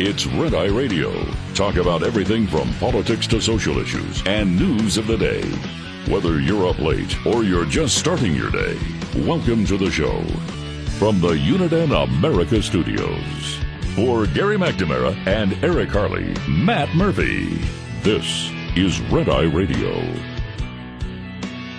It's Red Eye Radio. Talk about everything from politics to social issues and news of the day. Whether you're up late or you're just starting your day, welcome to the show. From the Uniden America Studios, for Gary McNamara and Eric Harley, Matt Murphy, this is Red Eye Radio.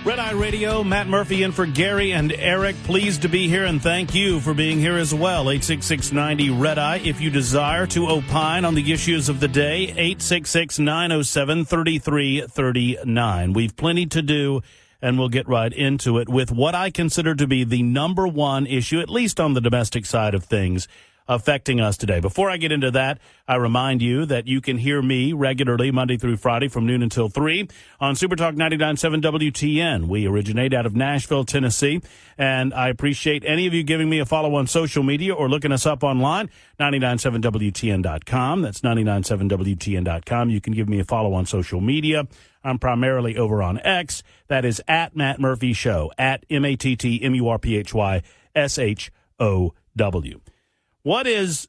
Red Eye Radio, Matt Murphy in for Gary and Eric. Pleased to be here, and thank you for being here as well. 866-90-RED-EYE. If you desire to opine on the issues of the day, 866-907-3339. We've plenty to do, and we'll get right into it with what I consider to be the number one issue, at least on the domestic side of things, affecting us today. Before I get into that, I remind you that you can hear me regularly Monday through Friday from noon until 3 on Supertalk 99.7 WTN. We originate out of Nashville, Tennessee, and I appreciate any of you giving me a follow on social media or looking us up online, 997WTN.com. That's 997WTN.com. You can give me a follow on social media. I'm primarily over on X. That is at Matt Murphy Show, at MattMurphyShow. What is,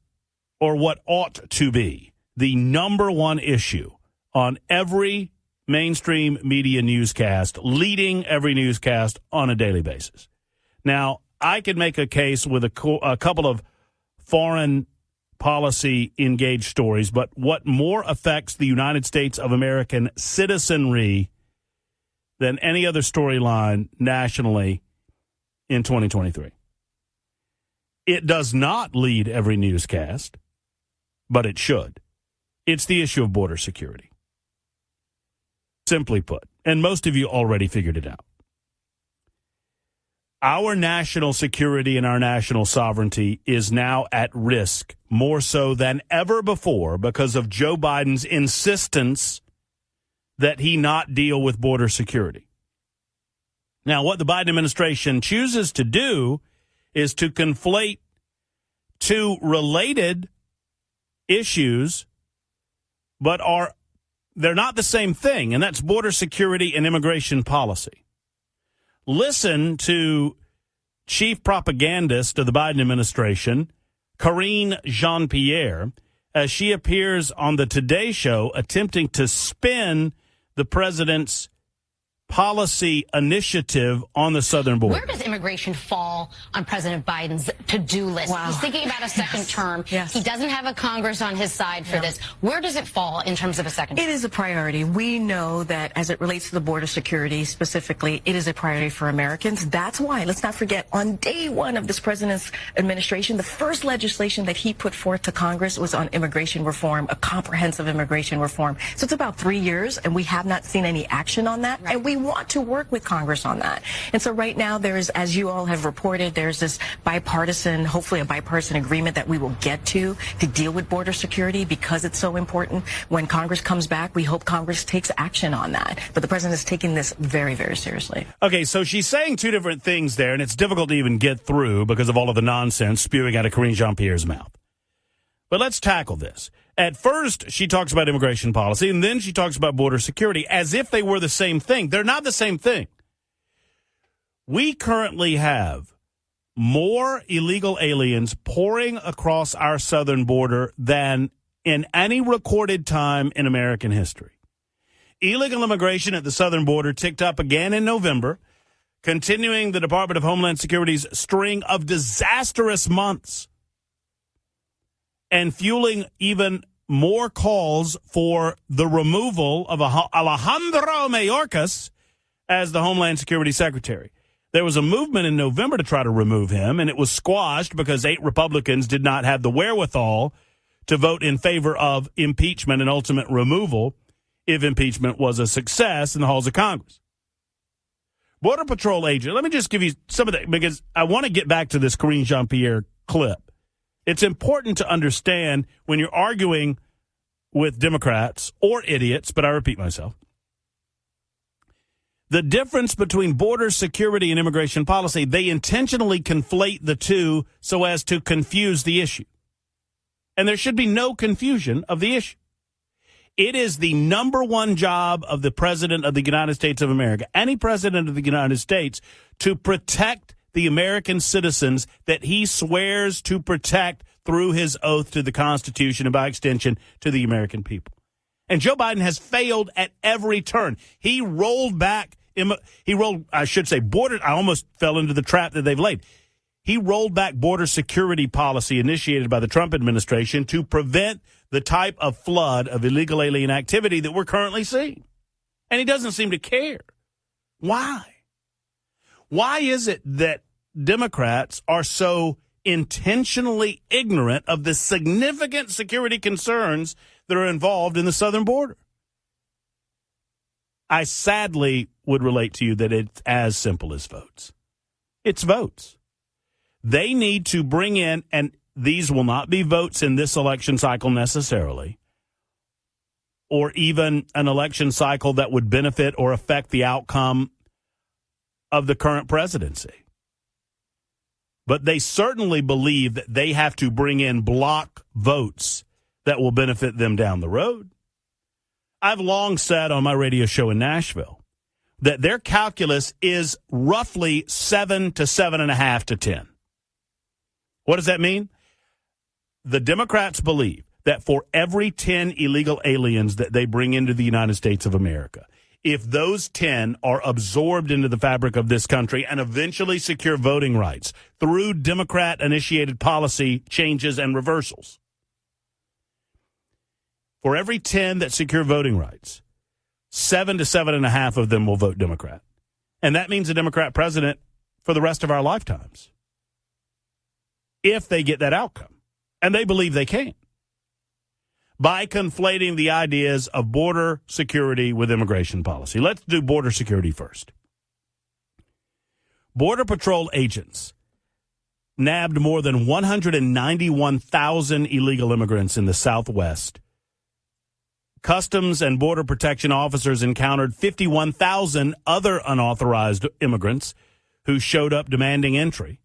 or what ought to be, the number one issue on every mainstream media newscast, leading every newscast on a daily basis? Now, I could make a case with a couple of foreign policy engaged stories, but what more affects the United States of American citizenry than any other storyline nationally in 2023? It does not lead every newscast, but it should. It's the issue of border security. Simply put, and most of you already figured it out. Our national security and our national sovereignty is now at risk, more so than ever before, because of Joe Biden's insistence that he not deal with border security. Now, what the Biden administration chooses to do is to conflate two related issues, but they're not the same thing, and that's border security and immigration policy. Listen to chief propagandist of the Biden administration, Karine Jean-Pierre, as she appears on the Today Show attempting to spin the president's policy initiative on the southern border. Where does immigration fall on President Biden's to-do list? Wow. He's thinking about a second term. Yes. He doesn't have a Congress on his side for this. Where does it fall in terms of a second term? It is a priority. We know that as it relates to the border security specifically, it is a priority for Americans. That's why, let's not forget, on day one of this president's administration, the first legislation that he put forth to Congress was on immigration reform, a comprehensive immigration reform. So it's about 3 years, and we have not seen any action on that. Right. And we want to work with Congress on that. And so right now there is, as you all have reported, there's this bipartisan, hopefully a bipartisan agreement that we will get to deal with border security because it's so important. When Congress comes back, we hope Congress takes action on that. But the president is taking this very, very seriously. Okay, so she's saying two different things there, and it's difficult to even get through because of all of the nonsense spewing out of Karine Jean-Pierre's mouth. But let's tackle this. At first, she talks about immigration policy, and then she talks about border security as if they were the same thing. They're not the same thing. We currently have more illegal aliens pouring across our southern border than in any recorded time in American history. Illegal immigration at the southern border ticked up again in November, continuing the Department of Homeland Security's string of disastrous months, and fueling even more calls for the removal of Alejandro Mayorkas as the Homeland Security Secretary. There was a movement in November to try to remove him, and it was squashed because 8 Republicans did not have the wherewithal to vote in favor of impeachment and ultimate removal if impeachment was a success in the halls of Congress. Border Patrol agent, let me just give you some of that, because I want to get back to this Karine Jean-Pierre clip. It's important to understand when you're arguing with Democrats or idiots, but I repeat myself, the difference between border security and immigration policy, they intentionally conflate the two so as to confuse the issue. And there should be no confusion of the issue. It is the number one job of the President of the United States of America, any President of the United States, to protect the American citizens that he swears to protect through his oath to the Constitution and by extension to the American people. And Joe Biden has failed at every turn. He rolled back, border. I almost fell into the trap that they've laid. He rolled back border security policy initiated by the Trump administration to prevent the type of flood of illegal alien activity that we're currently seeing. And he doesn't seem to care. Why? Why is it that Democrats are so intentionally ignorant of the significant security concerns that are involved in the southern border? I sadly would relate to you that it's as simple as votes. It's votes. They need to bring in, and these will not be votes in this election cycle necessarily, or even an election cycle that would benefit or affect the outcome of the current presidency. But they certainly believe that they have to bring in block votes that will benefit them down the road. I've long said on my radio show in Nashville that their calculus is roughly 7 to 7.5 to 10. What does that mean? The Democrats believe that for every 10 illegal aliens that they bring into the United States of America, if those 10 are absorbed into the fabric of this country and eventually secure voting rights through Democrat-initiated policy changes and reversals, for every 10 that secure voting rights, 7 to 7.5 of them will vote Democrat. And that means a Democrat president for the rest of our lifetimes, if they get that outcome. And they believe they can, by conflating the ideas of border security with immigration policy. Let's do border security first. Border Patrol agents nabbed more than 191,000 illegal immigrants in the Southwest. Customs and Border Protection officers encountered 51,000 other unauthorized immigrants who showed up demanding entry.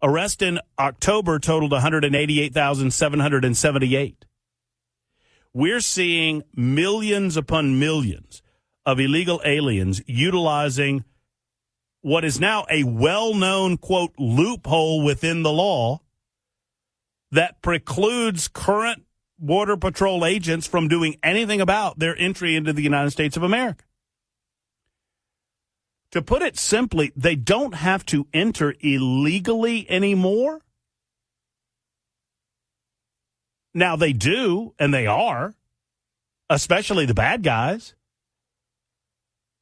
Arrests in October totaled 188,778. We're seeing millions upon millions of illegal aliens utilizing what is now a well-known, quote, loophole within the law that precludes current Border Patrol agents from doing anything about their entry into the United States of America. To put it simply, they don't have to enter illegally anymore. Now, they do, and they are, especially the bad guys.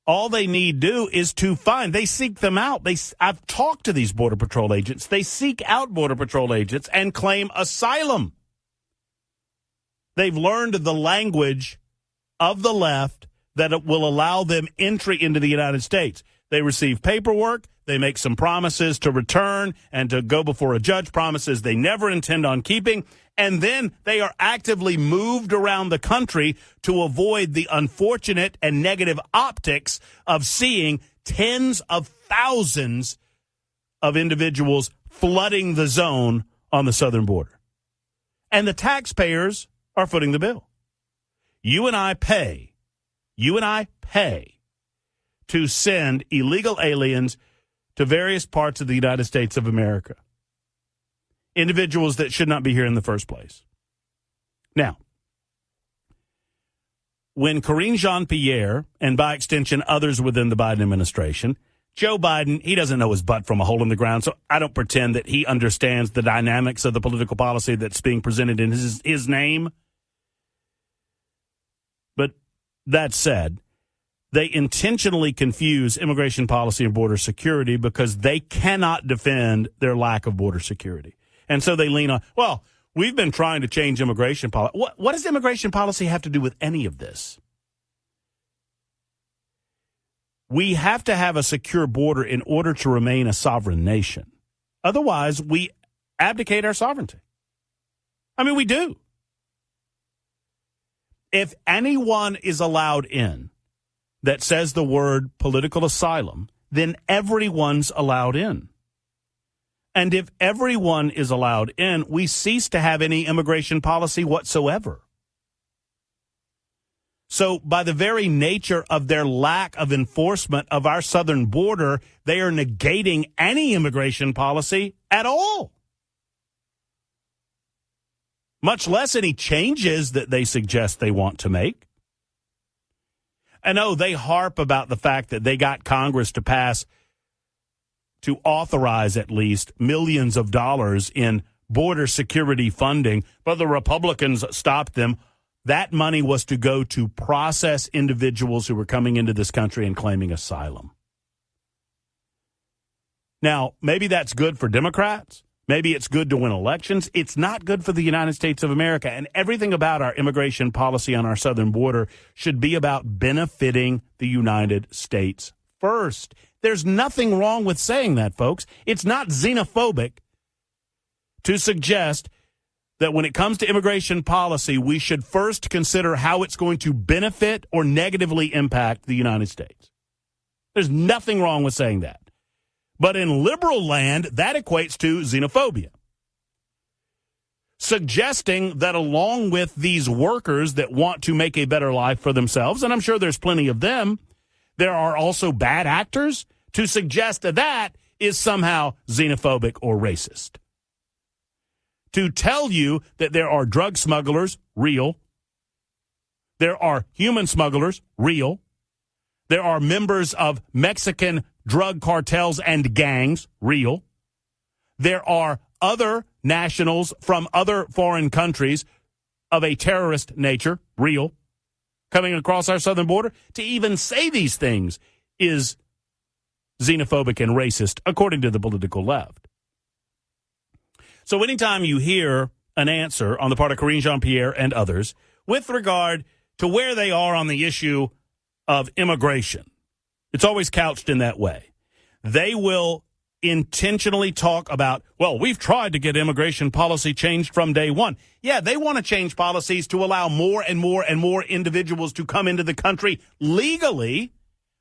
All they need do is to find. They seek them out. I've talked to these Border Patrol agents. They seek out Border Patrol agents and claim asylum. They've learned the language of the left that it will allow them entry into the United States. They receive paperwork. They make some promises to return and to go before a judge, promises they never intend on keeping. And then they are actively moved around the country to avoid the unfortunate and negative optics of seeing tens of thousands of individuals flooding the zone on the southern border. And the taxpayers are footing the bill. You and I pay to send illegal aliens to various parts of the United States of America. Individuals that should not be here in the first place. Now, when Karine Jean-Pierre, and by extension others within the Biden administration, Joe Biden, he doesn't know his butt from a hole in the ground, so I don't pretend that he understands the dynamics of the political policy that's being presented in his name. But that said, they intentionally confuse immigration policy and border security because they cannot defend their lack of border security. And so they lean on, well, we've been trying to change immigration policy. What does immigration policy have to do with any of this? We have to have a secure border in order to remain a sovereign nation. Otherwise, we abdicate our sovereignty. I mean, we do. If anyone is allowed in that says the word political asylum, then everyone's allowed in. And if everyone is allowed in, we cease to have any immigration policy whatsoever. So by the very nature of their lack of enforcement of our southern border, they are negating any immigration policy at all. much less any changes that they suggest they want to make. And they harp about the fact that they got Congress to authorize at least millions of dollars in border security funding, but the Republicans stopped them. That money was to go to process individuals who were coming into this country and claiming asylum. Now, maybe that's good for Democrats. Maybe it's good to win elections. It's not good for the United States of America. And everything about our immigration policy on our southern border should be about benefiting the United States first. There's nothing wrong with saying that, folks. It's not xenophobic to suggest that when it comes to immigration policy, we should first consider how it's going to benefit or negatively impact the United States. There's nothing wrong with saying that. But in liberal land, that equates to xenophobia. Suggesting that along with these workers that want to make a better life for themselves, and I'm sure there's plenty of them, there are also bad actors, to suggest that is somehow xenophobic or racist. To tell you that there are drug smugglers, real. There are human smugglers, real. There are members of Mexican drug cartels and gangs, real. There are other nationals from other foreign countries of a terrorist nature, real, coming across our southern border. To even say these things is xenophobic and racist, according to the political left. So anytime you hear an answer on the part of Karine Jean-Pierre and others with regard to where they are on the issue of immigration, it's always couched in that way. They will intentionally talk about, well, we've tried to get immigration policy changed from day one. Yeah, they want to change policies to allow more and more and more individuals to come into the country legally,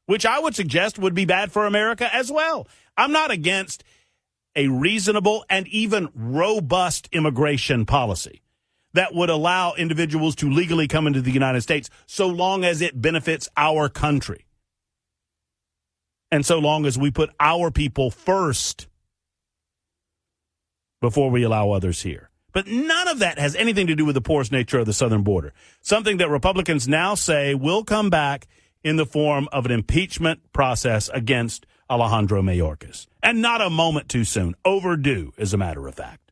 which I would suggest would be bad for America as well. I'm not against a reasonable and even robust immigration policy that would allow individuals to legally come into the United States so long as it benefits our country. And so long as we put our people first before we allow others here. But none of that has anything to do with the porous nature of the southern border. Something that Republicans now say will come back in the form of an impeachment process against Alejandro Mayorkas. And not a moment too soon. Overdue, as a matter of fact.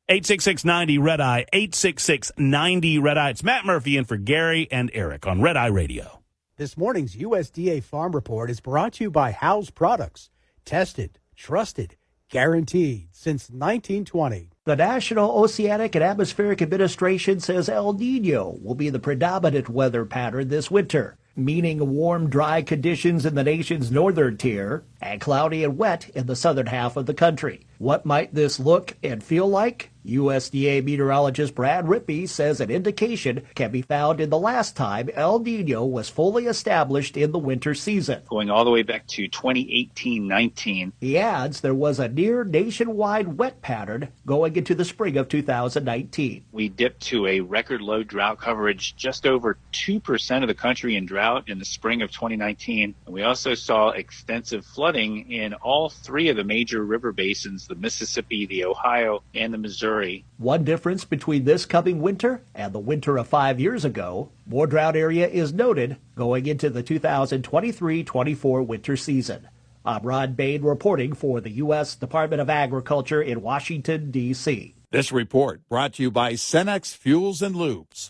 866-90-RED-EYE, 866-90-RED-EYE. It's Matt Murphy in for Gary and Eric on Red Eye Radio. This morning's USDA Farm Report is brought to you by Howes Products. Tested, trusted, guaranteed since 1920. The National Oceanic and Atmospheric Administration says El Nino will be the predominant weather pattern this winter, meaning warm, dry conditions in the nation's northern tier and cloudy and wet in the southern half of the country. What might this look and feel like? USDA meteorologist Brad Rippey says an indication can be found in the last time El Nino was fully established in the winter season. Going all the way back to 2018-19. He adds there was a near nationwide wet pattern going into the spring of 2019. We dipped to a record low drought coverage, just over 2% of the country in drought in the spring of 2019. And we also saw extensive flooding in all three of the major river basins, the Mississippi, the Ohio, and the Missouri. One difference between this coming winter and the winter of 5 years ago, more drought area is noted going into the 2023-24 winter season. I'm Ron Bain reporting for the U.S. Department of Agriculture in Washington, D.C. This report brought to you by Cenex Fuels and Lubes.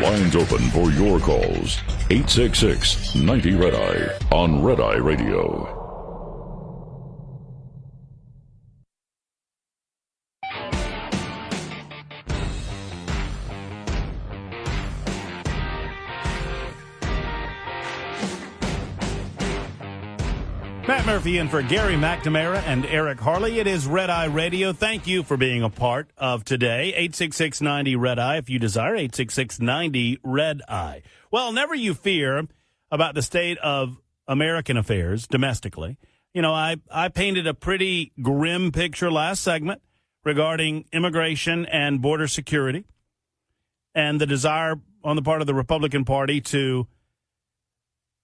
Lines open for your calls. 866-90-RED-EYE on Red Eye Radio. Matt Murphy in for Gary McNamara and Eric Harley. It is Red Eye Radio. Thank you for being a part of today. 866-90-RED-EYE if you desire. 866-90-RED-EYE. Well, never you fear about the state of American affairs domestically. You know, I painted a pretty grim picture last segment regarding immigration and border security and the desire on the part of the Republican Party to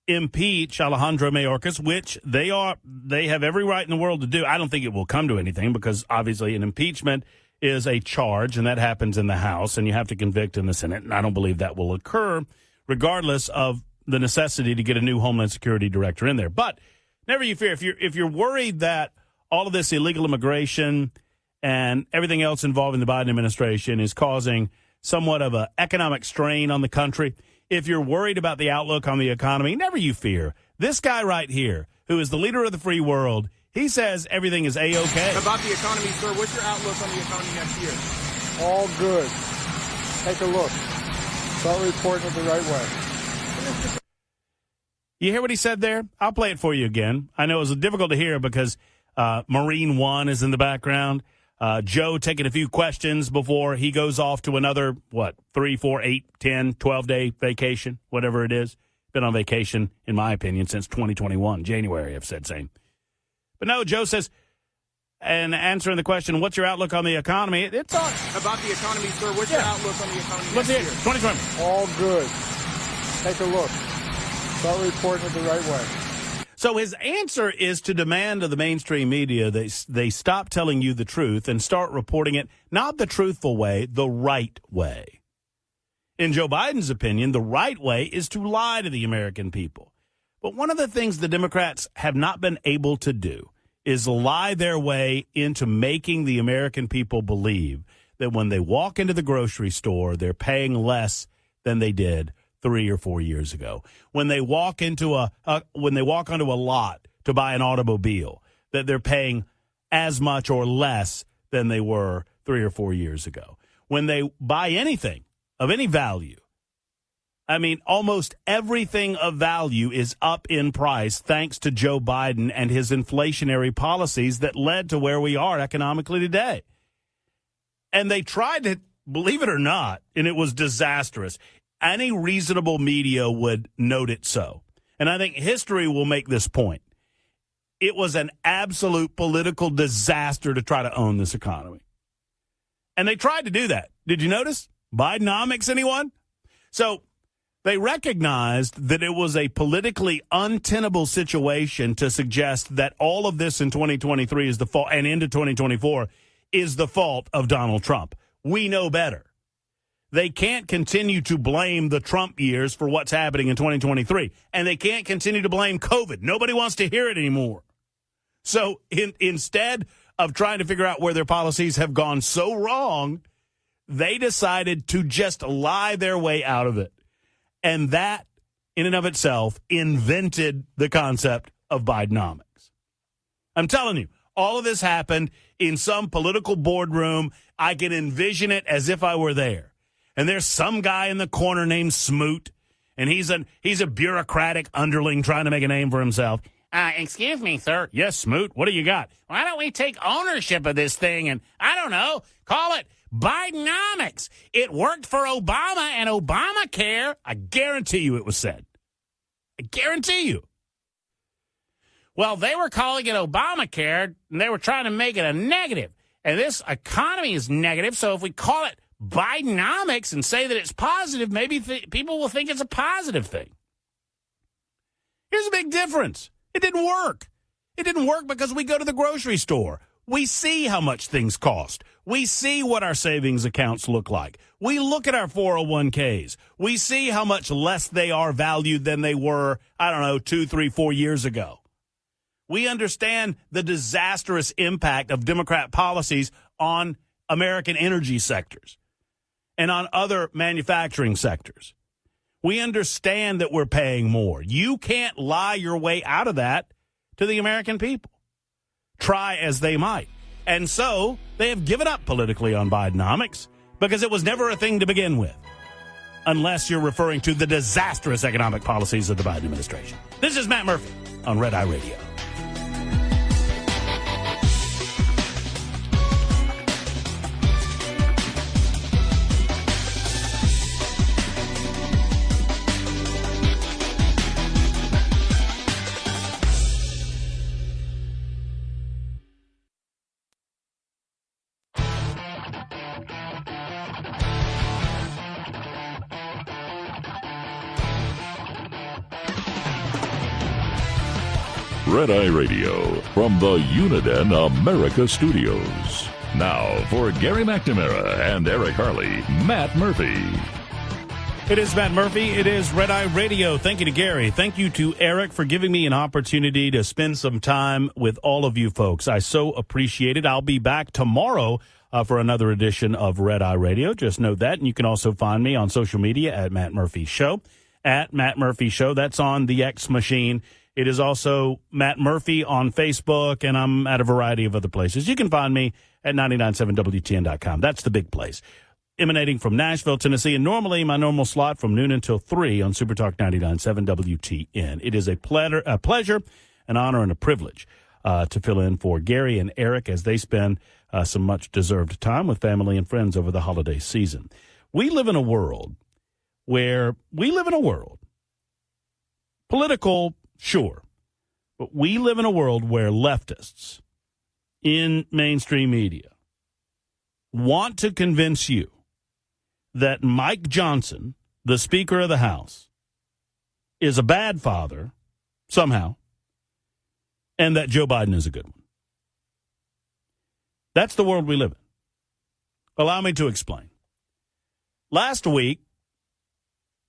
impeach Alejandro Mayorkas, which they have every right in the world to do. I don't think it will come to anything because obviously an impeachment is a charge, and that happens in the House, and you have to convict in the Senate, and I don't believe that will occur, regardless of the necessity to get a new Homeland Security director in there. But never you fear, if you're worried that all of this illegal immigration and everything else involving the Biden administration is causing somewhat of an economic strain on the country, if you're worried about the outlook on the economy, never you fear. This guy right here, who is the leader of the free world, he says everything is A-OK. About the economy, sir, what's your outlook on the economy next year? All good. Take a look. Start reporting it the right way. You hear what he said there? I'll play it for you again. I know it was difficult to hear because Marine One is in the background. Joe taking a few questions before he goes off to another, 3, 4, 8, 10, 12-day vacation, whatever it is. Been on vacation, in my opinion, since 2021, January, I've said same. But no, Joe says, and answering the question, what's your outlook on the economy? It's on. About the economy, sir, what's your outlook on the economy What's next it? year? 2020. All good. Take a look. Start reporting it the right way. So his answer is to demand of the mainstream media that they stop telling you the truth and start reporting it not the truthful way, the right way. In Joe Biden's opinion, the right way is to lie to the American people. But one of the things the Democrats have not been able to do is lie their way into making the American people believe that when they walk into the grocery store, they're paying less than they did 3 or 4 years ago. When they walk into onto a lot to buy an automobile, that they're paying as much or less than they were 3 or 4 years ago. When they buy anything of any value, I mean, almost everything of value is up in price thanks to Joe Biden and his inflationary policies that led to where we are economically today. And they tried to, believe it or not, and it was disastrous. Any reasonable media would note it so. And I think history will make this point. It was an absolute political disaster to try to own this economy. And they tried to do that. Did you notice? Bidenomics, anyone? So they recognized that it was a politically untenable situation to suggest that all of this in 2023 is the fault, and into 2024 is the fault of Donald Trump. We know better. They can't continue to blame the Trump years for what's happening in 2023. And they can't continue to blame COVID. Nobody wants to hear it anymore. So instead of trying to figure out where their policies have gone so wrong, they decided to just lie their way out of it. And that, in and of itself, invented the concept of Bidenomics. I'm telling you, all of this happened in some political boardroom. I can envision it as if I were there. And there's some guy in the corner named Smoot, and he's a bureaucratic underling trying to make a name for himself. Excuse me, sir. Yes, Smoot, what do you got? Why don't we take ownership of this thing and, I don't know, call it Bidenomics? It worked for Obama and Obamacare. I guarantee you it was said. I guarantee you. Well, they were calling it Obamacare, and they were trying to make it a negative. And this economy is negative, so if we call it Bidenomics and say that it's positive, maybe people will think it's a positive thing. Here's a big difference. It didn't work. It didn't work because we go to the grocery store. We see how much things cost. We see what our savings accounts look like. We look at our 401ks. We see how much less they are valued than they were, 2, 3, 4 years ago. We understand the disastrous impact of Democrat policies on American energy sectors and on other manufacturing sectors. We understand that we're paying more. You can't lie your way out of that to the American people, try as they might. And so they have given up politically on Bidenomics because it was never a thing to begin with, unless you're referring to the disastrous economic policies of the Biden administration. This is Matt Murphy on Red Eye Radio. Red Eye Radio from the Uniden America Studios. Now, for Gary McNamara and Eric Harley, Matt Murphy. It is Matt Murphy. It is Red Eye Radio. Thank you to Gary. Thank you to Eric for giving me an opportunity to spend some time with all of you folks. I so appreciate it. I'll be back tomorrow for another edition of Red Eye Radio. Just note that. And you can also find me on social media at Matt Murphy Show. At Matt Murphy Show. That's on the X machine. It is also Matt Murphy on Facebook, and I'm at a variety of other places. You can find me at 997WTN.com. That's the big place. Emanating from Nashville, Tennessee, and normally my normal slot from noon until 3 on Super Talk 99.7 WTN. It is a pleasure, an honor, and a privilege to fill in for Gary and Eric as they spend some much-deserved time with family and friends over the holiday season. We live in a world, political, sure, but we live in a world where leftists in mainstream media want to convince you that Mike Johnson, the Speaker of the House, is a bad father somehow, and that Joe Biden is a good one. That's the world we live in. Allow me to explain. Last week,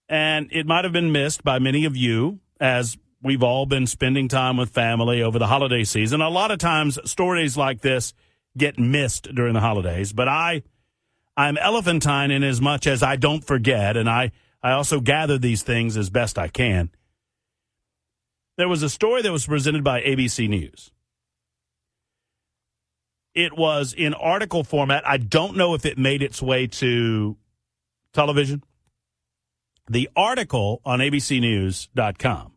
and it might have been missed by many of you as we've all been spending time with family over the holiday season. A lot of times stories like this get missed during the holidays, but I'm elephantine in as much as I don't forget, and I also gather these things as best I can. There was a story that was presented by ABC News. It was in article format. I don't know if it made its way to television. The article on abcnews.com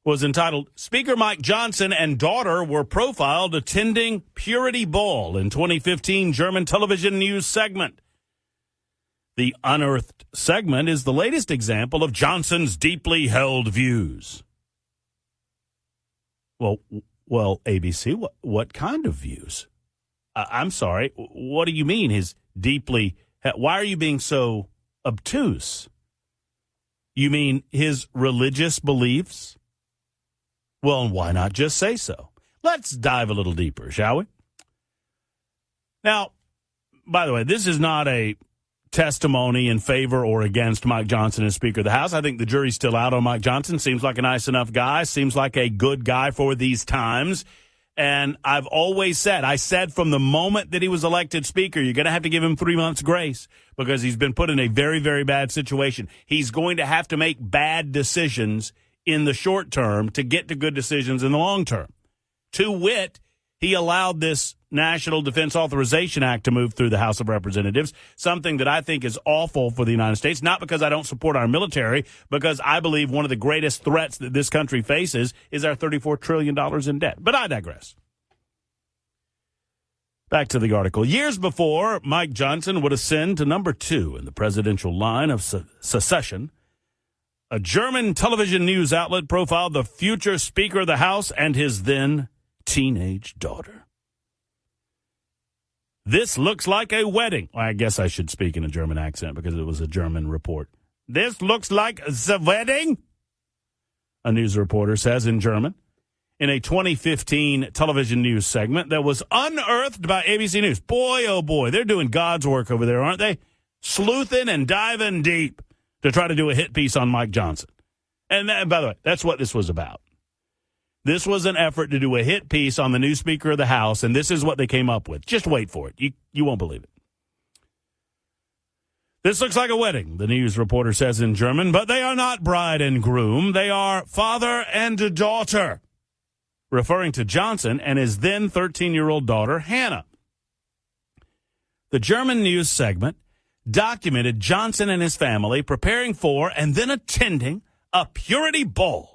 was entitled, Speaker Mike Johnson and daughter were profiled attending Purity Ball in 2015 German television news segment. The unearthed segment is the latest example of Johnson's deeply held views. Well, ABC, what kind of views? I'm sorry, what do you mean his deeply, why are you being so obtuse? You mean his religious beliefs? Well, why not just say so? Let's dive a little deeper, shall we? Now, by the way, this is not a testimony in favor or against Mike Johnson as Speaker of the House. I think the jury's still out on Mike Johnson. Seems like a nice enough guy. Seems like a good guy for these times. And I've always said, I said from the moment that he was elected Speaker, you're going to have to give him 3 months grace because he's been put in a very, very bad situation. He's going to have to make bad decisions in the short term to get to good decisions in the long term. To wit, he allowed this National Defense Authorization Act to move through the House of Representatives, something that I think is awful for the United States, not because I don't support our military, because I believe one of the greatest threats that this country faces is our $34 trillion in debt. But I digress. Back to the article. Years before Mike Johnson would ascend to number 2 in the presidential line of succession, a German television news outlet profiled the future Speaker of the House and his then teenage daughter. This looks like a wedding. Well, I guess I should speak in a German accent because it was a German report. This looks like the wedding, a news reporter says in German, in a 2015 television news segment that was unearthed by ABC News. Boy, oh boy, they're doing God's work over there, aren't they? Sleuthing and diving deep to try to do a hit piece on Mike Johnson. And by the way, that's what this was about. This was an effort to do a hit piece on the new Speaker of the House, and this is what they came up with. Just wait for it. You won't believe it. This looks like a wedding, the news reporter says in German, but they are not bride and groom. They are father and daughter, referring to Johnson and his then 13-year-old daughter, Hannah. The German news segment documented Johnson and his family preparing for and then attending a Purity Ball.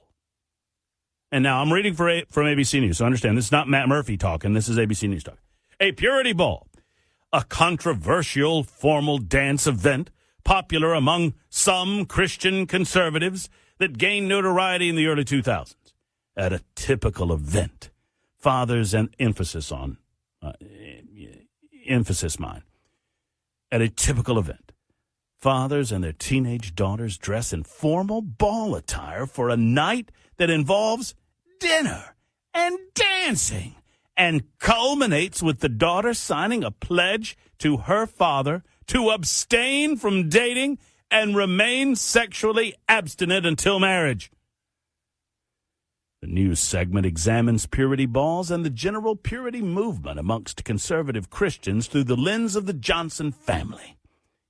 And now I'm reading from ABC News, so understand this is not Matt Murphy talking. This is ABC News talking. A Purity Ball, a controversial formal dance event popular among some Christian conservatives that gained notoriety in the early 2000s. At a typical event, fathers and emphasis mine. At a typical event, fathers and their teenage daughters dress in formal ball attire for a night that involves dinner and dancing and culminates with the daughter signing a pledge to her father to abstain from dating and remain sexually abstinent until marriage. The news segment examines purity balls and the general purity movement amongst conservative Christians through the lens of the Johnson family.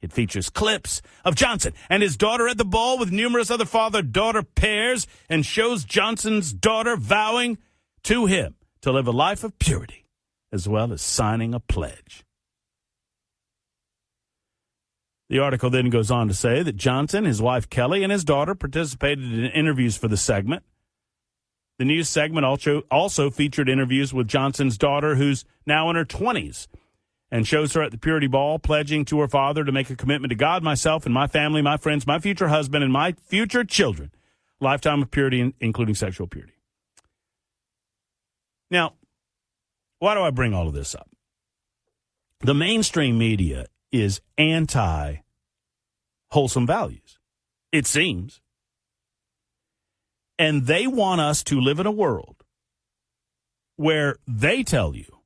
It features clips of Johnson and his daughter at the ball with numerous other father-daughter pairs and shows Johnson's daughter vowing to him to live a life of purity, as well as signing a pledge. The article then goes on to say that Johnson, his wife Kelly, and his daughter participated in interviews for the segment. The news segment also featured interviews with Johnson's daughter, who's now in her 20s, and shows her at the purity ball pledging to her father to make a commitment to God, myself, and my family, my friends, my future husband, and my future children. Lifetime of purity, including sexual purity. Now, why do I bring all of this up? The mainstream media is anti-wholesome values, it seems. And they want us to live in a world where they tell you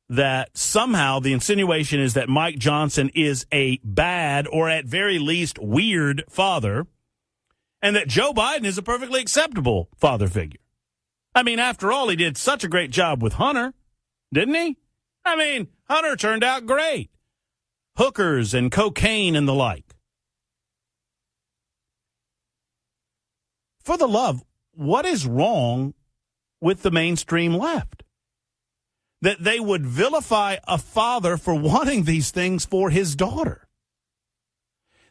that somehow the insinuation is that Mike Johnson is a bad or at very least weird father, and that Joe Biden is a perfectly acceptable father figure. I mean, after all, he did such a great job with Hunter, didn't he? I mean, Hunter turned out great. Hookers and cocaine and the like. For the love, what is wrong with the mainstream left? That they would vilify a father for wanting these things for his daughter.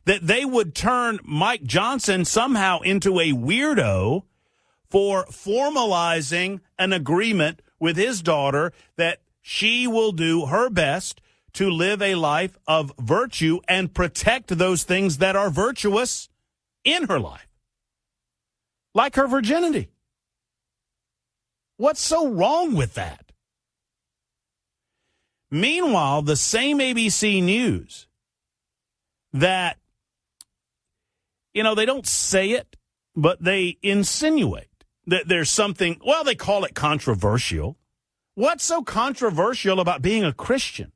That they would turn Mike Johnson somehow into a weirdo for formalizing an agreement with his daughter that she will do her best to live a life of virtue and protect those things that are virtuous in her life, like her virginity. What's so wrong with that? Meanwhile, the same ABC News that, they don't say it, but they insinuate that there's something, well, they call it controversial. What's so controversial about being a Christian?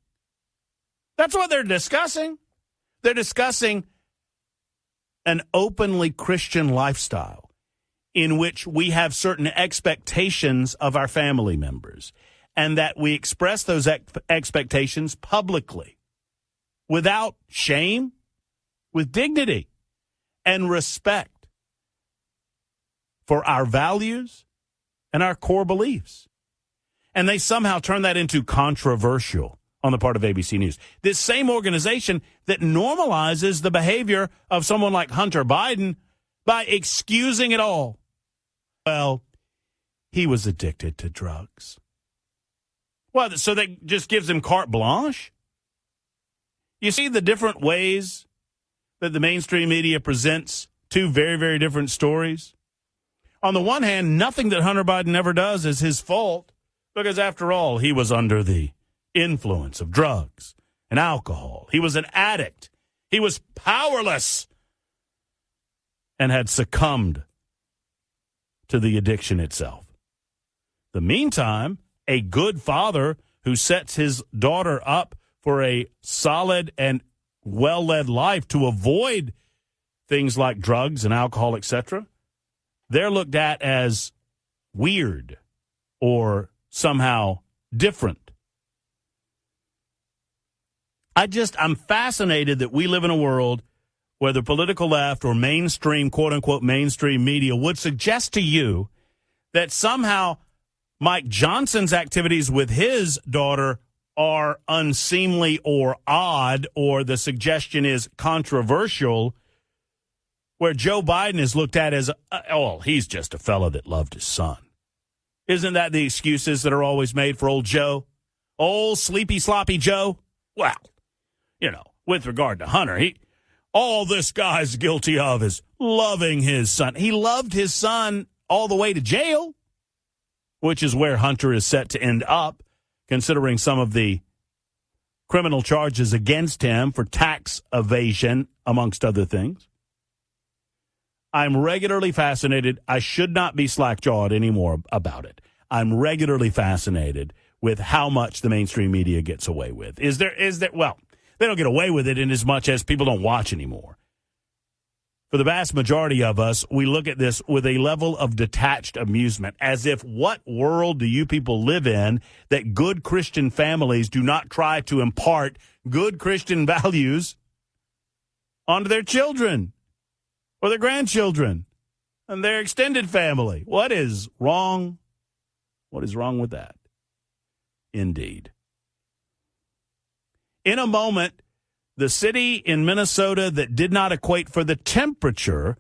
That's what they're discussing. They're discussing an openly Christian lifestyle in which we have certain expectations of our family members, and that we express those expectations publicly without shame, with dignity and respect for our values and our core beliefs. And they somehow turn that into controversial on the part of ABC News. This same organization that normalizes the behavior of someone like Hunter Biden by excusing it all. Well, he was addicted to drugs. Well, so that just gives him carte blanche? You see the different ways that the mainstream media presents two very, very different stories? On the one hand, nothing that Hunter Biden ever does is his fault, because after all, he was under the influence of drugs and alcohol. He was an addict. He was powerless and had succumbed to the addiction itself. The meantime, a good father who sets his daughter up for a solid and well-led life to avoid things like drugs and alcohol, etc., they're looked at as weird or somehow different. I'm fascinated that we live in a world where the political left or mainstream, quote-unquote, mainstream media would suggest to you that somehow Mike Johnson's activities with his daughter are unseemly or odd, or the suggestion is controversial, where Joe Biden is looked at as, he's just a fellow that loved his son. Isn't that the excuses that are always made for old Joe? Old sleepy, sloppy Joe? Well, with regard to Hunter, all this guy's guilty of is loving his son. He loved his son all the way to jail, which is where Hunter is set to end up, considering some of the criminal charges against him for tax evasion, amongst other things. I'm regularly fascinated. I should not be slack-jawed anymore about it. I'm regularly fascinated with how much the mainstream media gets away with. Is there, well, they don't get away with it in as much as people don't watch anymore. For the vast majority of us, we look at this with a level of detached amusement, as if, what world do you people live in that good Christian families do not try to impart good Christian values onto their children or their grandchildren and their extended family? What is wrong? What is wrong with that? Indeed. In a moment, the city in Minnesota that did not equate for the temperature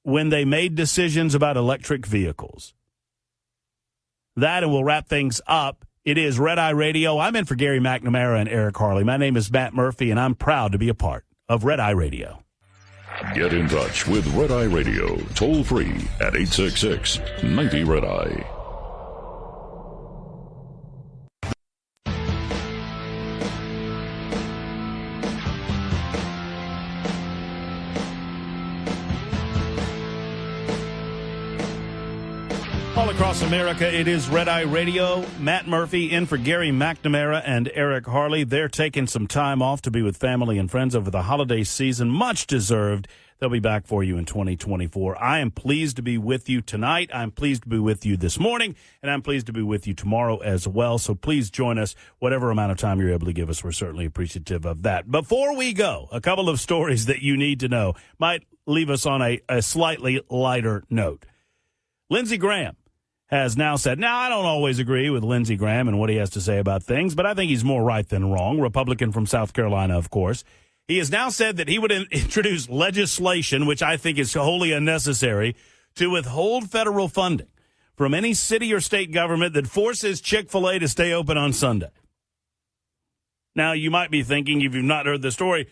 when they made decisions about electric vehicles. That, and we'll wrap things up. It is Red Eye Radio. I'm in for Gary McNamara and Eric Harley. My name is Matt Murphy, and I'm proud to be a part of Red Eye Radio. Get in touch with Red Eye Radio, toll free at 866-90-RED-EYE. All across America, it is Red Eye Radio. Matt Murphy in for Gary McNamara and Eric Harley. They're taking some time off to be with family and friends over the holiday season. Much deserved. They'll be back for you in 2024. I am pleased to be with you tonight. I'm pleased to be with you this morning, and I'm pleased to be with you tomorrow as well. So please join us whatever amount of time you're able to give us. We're certainly appreciative of that. Before we go, a couple of stories that you need to know might leave us on a slightly lighter note. Lindsey Graham has now said, now I don't always agree with Lindsey Graham and what he has to say about things, but I think he's more right than wrong. Republican from South Carolina, of course. He has now said that he would introduce legislation, which I think is wholly unnecessary, to withhold federal funding from any city or state government that forces Chick-fil-A to stay open on Sunday. Now, you might be thinking, if you've not heard the story,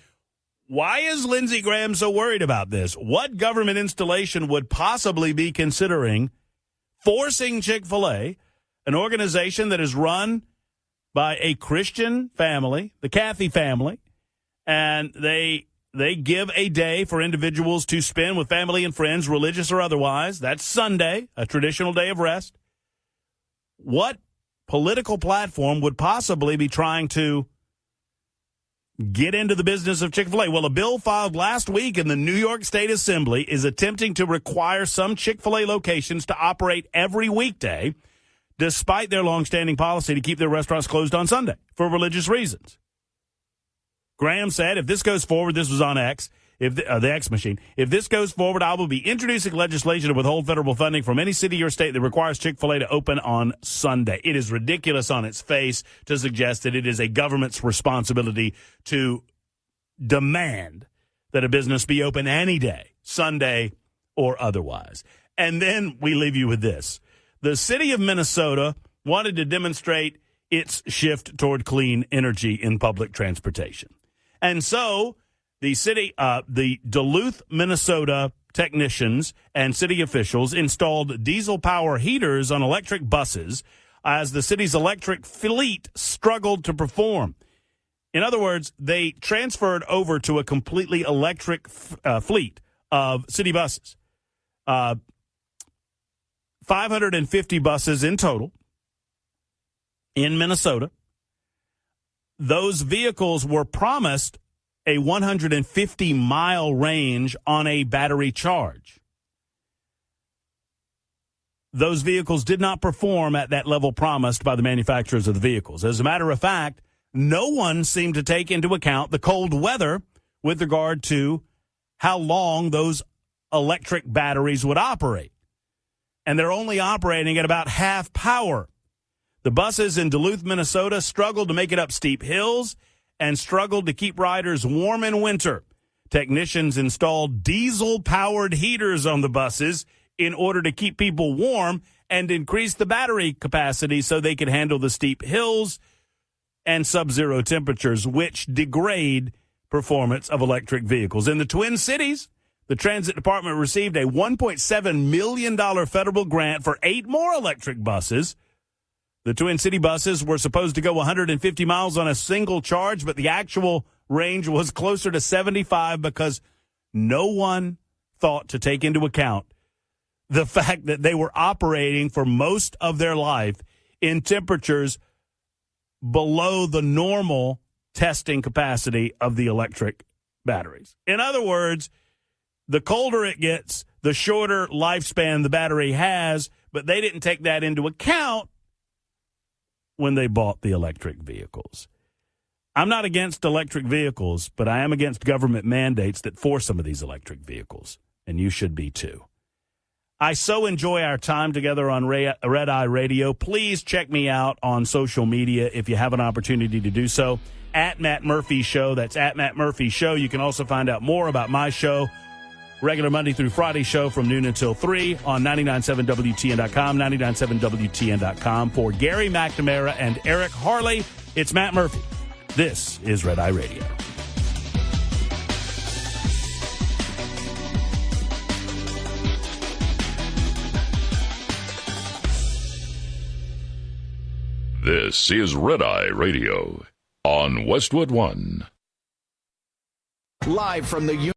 why is Lindsey Graham so worried about this? What government installation would possibly be considering forcing Chick-fil-A, an organization that is run by a Christian family, the Cathy family, and they give a day for individuals to spend with family and friends, religious or otherwise. That's Sunday, a traditional day of rest. What political platform would possibly be trying to get into the business of Chick-fil-A? Well, a bill filed last week in the New York State Assembly is attempting to require some Chick-fil-A locations to operate every weekday, despite their longstanding policy to keep their restaurants closed on Sunday for religious reasons. Graham said, if this goes forward, this was on X, the X machine, if this goes forward, I will be introducing legislation to withhold federal funding from any city or state that requires Chick-fil-A to open on Sunday. It is ridiculous on its face to suggest that it is a government's responsibility to demand that a business be open any day, Sunday or otherwise. And then we leave you with this. The city of Minnesota wanted to demonstrate its shift toward clean energy in public transportation. And so the Duluth, Minnesota technicians and city officials installed diesel power heaters on electric buses as the city's electric fleet struggled to perform. In other words, they transferred over to a completely electric fleet of city buses. 550 buses in total in Minnesota. Those vehicles were promised a 150-mile range on a battery charge. Those vehicles did not perform at that level promised by the manufacturers of the vehicles. As a matter of fact, no one seemed to take into account the cold weather with regard to how long those electric batteries would operate. And they're only operating at about half power. The buses in Duluth, Minnesota struggled to make it up steep hills and struggled to keep riders warm in winter. Technicians installed diesel-powered heaters on the buses in order to keep people warm and increase the battery capacity so they could handle the steep hills and sub-zero temperatures, which degrade performance of electric vehicles. In the Twin Cities, the Transit Department received a $1.7 million federal grant for 8 more electric buses. The Twin City buses were supposed to go 150 miles on a single charge, but the actual range was closer to 75 because no one thought to take into account the fact that they were operating for most of their life in temperatures below the normal testing capacity of the electric batteries. In other words, the colder it gets, the shorter lifespan the battery has, but they didn't take that into account when they bought the electric vehicles. I'm not against electric vehicles, but I am against government mandates that force some of these electric vehicles, and you should be too. I so enjoy our time together on Red Eye Radio. Please check me out on social media if you have an opportunity to do so. At Matt Murphy Show. That's at Matt Murphy Show. You can also find out more about my show, regular Monday through Friday show from noon until 3 on 997WTN.com, 997WTN.com. For Gary McNamara and Eric Harley, it's Matt Murphy. This is Red Eye Radio. This is Red Eye Radio on Westwood One. Live from the